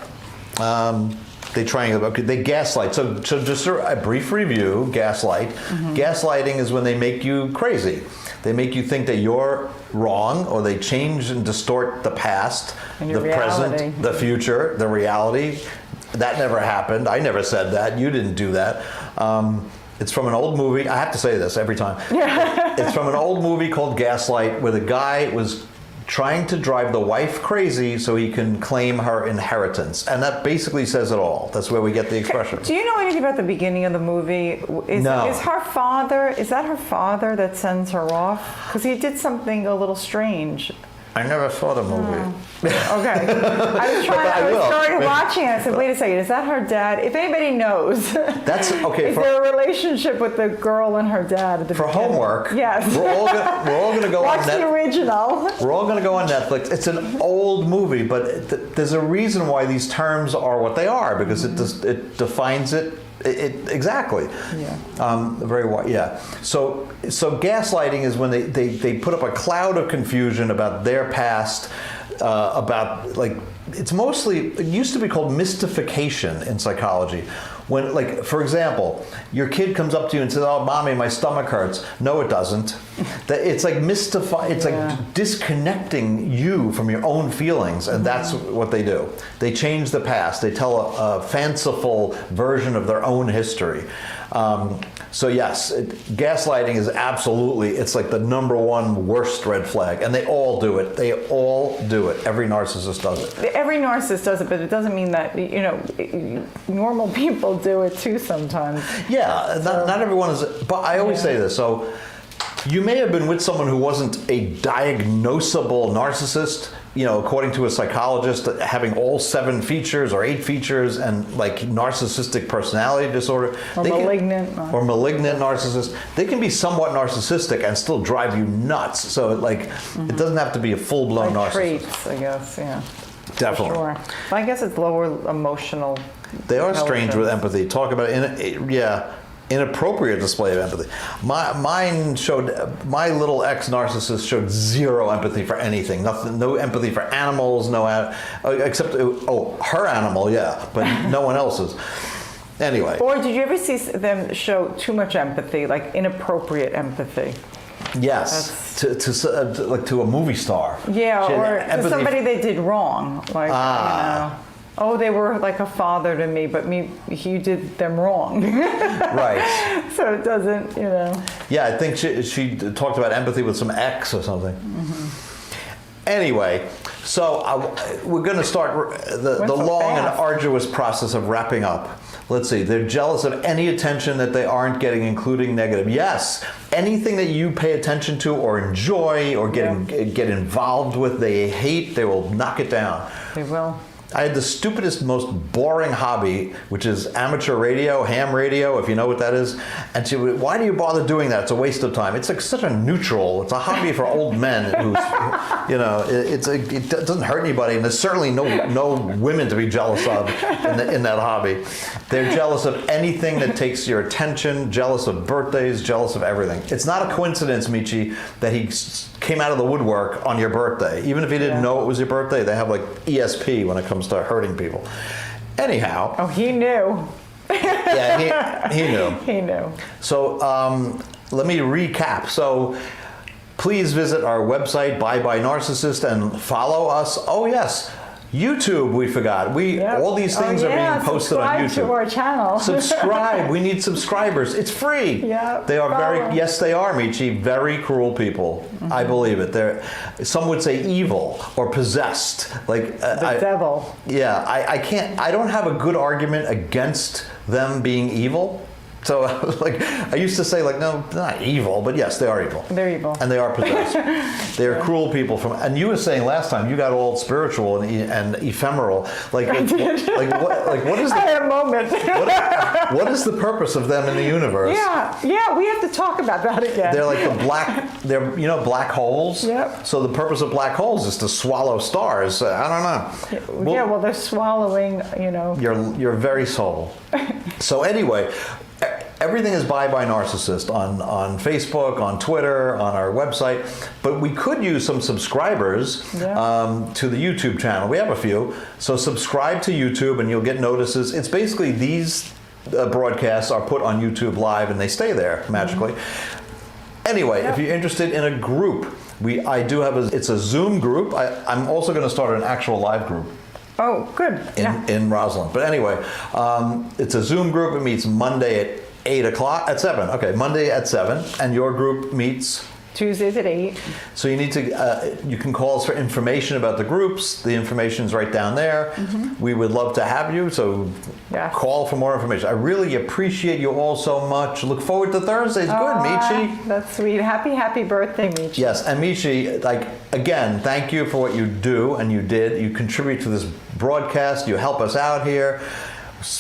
They triangle. They gaslight. So just a brief review. Gaslight. Gaslighting is when they make you crazy. They make you think that you're wrong, or they change and distort the past, the present, the future, the reality. That never happened. I never said that. You didn't do that. It's from an old movie. I have to say this every time. It's from an old movie called Gaslight, where the guy was trying to drive the wife crazy so he can claim her inheritance. And that basically says it all. That's where we get the expression. Do you know anything about the beginning of the movie? No. Is her father that sends her off? Because he did something a little strange. I never saw the movie. Okay. I was started watching it. I said, wait a second, is that her dad? If anybody knows, that's okay. Is there a relationship with the girl and her dad at the beginning? Homework? Yes. We're all going to go watch the original. We're all going to go on Netflix. It's an old movie, but there's a reason why these terms are what they are, because it defines it Exactly. Yeah. Very wide. Yeah. So gaslighting is when they put up a cloud of confusion about their past, about like it's mostly it used to be called mystification in psychology. When, like, for example, your kid comes up to you and says, "Oh, mommy, my stomach hurts." No, it doesn't. It's like it's like disconnecting you from your own feelings, and that's what they do. They change the past. They tell a fanciful version of their own history. So yes, gaslighting is absolutely, it's like the number one worst red flag, and they all do it. They all do it. Every narcissist does it. Every narcissist does it, but it doesn't mean that, normal people do it too sometimes. Yeah, not everyone is, but I always say this, so you may have been with someone who wasn't a diagnosable narcissist, according to a psychologist, having all 7 features or 8 features and like narcissistic personality disorder. Or malignant narcissist. They can be somewhat narcissistic and still drive you nuts. So it doesn't have to be a full-blown narcissist. Traits, I guess, yeah. Definitely. For sure. But I guess it's lower emotional. They are strange with empathy. Talk about inappropriate display of empathy. My little ex-narcissist showed zero empathy for anything. Nothing, no empathy for animals, except her animal, yeah, but no one else's. Anyway. Or did you ever see them show too much empathy, like inappropriate empathy? Yes, to a movie star. Yeah, or to somebody they did wrong, like oh, they were like a father to me, but he did them wrong. Right. So it doesn't, Yeah, I think she talked about empathy with some ex or something. Anyway, so we're going to start the long and arduous process of wrapping up. Let's see. They're jealous of any attention that they aren't getting, including negative. Yes, anything that you pay attention to or enjoy or get involved with, they hate. They will knock it down. They will. I had the stupidest, most boring hobby, which is amateur radio, ham radio, if you know what that is. And she would, why do you bother doing that? It's a waste of time. It's like such a neutral, it's a hobby for old men who's, it doesn't hurt anybody. And there's certainly no women to be jealous of in that hobby. They're jealous of anything that takes your attention, jealous of birthdays, jealous of everything. It's not a coincidence, Michi, that he came out of the woodwork on your birthday. Even if he didn't know it was your birthday, they have like ESP when it comes to hurting people. Anyhow. Oh, he knew. Yeah, he knew. He knew. So let me recap. So please visit our website, Bye Narcissist, and follow us. Oh yes, YouTube, we forgot. All these things are being posted on YouTube. Subscribe to our channel. Subscribe. We need subscribers. It's free. Yeah. They are yes, they are, Michi, very cruel people. I believe it. Some would say evil or possessed. Like the devil. Yeah, I don't have a good argument against them being evil. So, I used to say, no, they're not evil, but yes, they are evil. They're evil. And they are possessed. They are cruel people. And you were saying last time, you got all spiritual and ephemeral. I did. What is the... I had a moment. What is the purpose of them in the universe? Yeah, we have to talk about that again. They're like black holes. Yep. So the purpose of black holes is to swallow stars. I don't know. Well, they're swallowing, your very soul. So anyway... Everything is Bye Narcissist on Facebook, on Twitter, on our website. But we could use some subscribers to the YouTube channel. We have a few. So subscribe to YouTube and you'll get notices. It's basically these broadcasts are put on YouTube Live and they stay there magically. Anyway, if you're interested in a group, it's a Zoom group. I'm also going to start an actual live group. Oh, good. In Roslyn. But anyway, it's a Zoom group. It meets Monday at 7. Okay, Monday at 7. And your group meets? Tuesdays at 8. So you need to, you can call us for information about the groups. The information's right down there. We would love to have you, so call for more information. I really appreciate you all so much. Look forward to Thursdays. Good, Michi. That's sweet. Happy birthday, Michi. Yes, and Michi, again, thank you for what you do and you did. You contribute to this broadcast. You help us out here.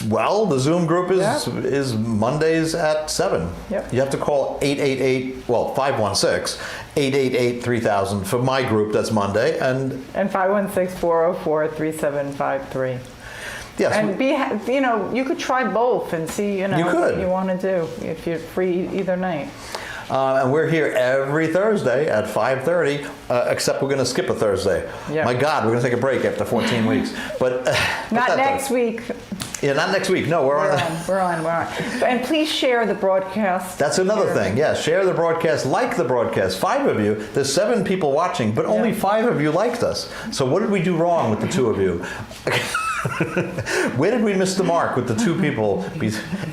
Well, the Zoom group is Mondays at 7. Yep. You have to call 516-888-3000 for my group. That's Monday. And 516-404-3753. Yes. And you could try both and see, You what could. you want to do if you're free either night. And we're here every Thursday at 5:30, except we're going to skip a Thursday. Yeah. My God, we're going to take a break after 14 weeks. But Not next week. Yeah, not next week. No, we're on. We're on. And please share the broadcast. That's another thing. Yeah, share the broadcast, like the broadcast. 5 of you. There's 7 people watching, but only 5 of you liked us. So what did we do wrong with the 2 of you? Where did we miss the mark with the 2 people?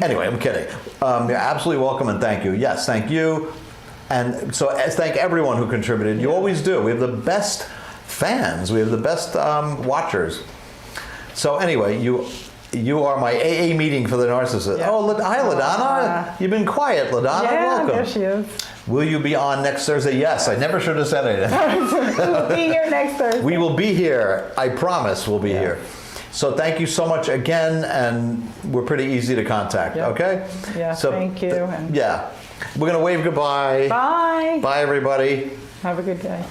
Anyway, I'm kidding. You're absolutely welcome and thank you. Yes, thank you. And so thank everyone who contributed. You always do. We have the best fans. We have the best watchers. So anyway, you are my AA meeting for the narcissist. Yeah. Oh, hi, LaDonna. You've been quiet, LaDonna. Yeah, Welcome. there she is. Will you be on next Thursday? Yes. I never should have said anything. We'll be here next Thursday. We will be here. I promise we'll be here. So thank you so much again, and we're pretty easy to contact, okay? Yeah, so, thank you. Yeah. We're going to wave goodbye. Bye. Bye, everybody. Have a good day.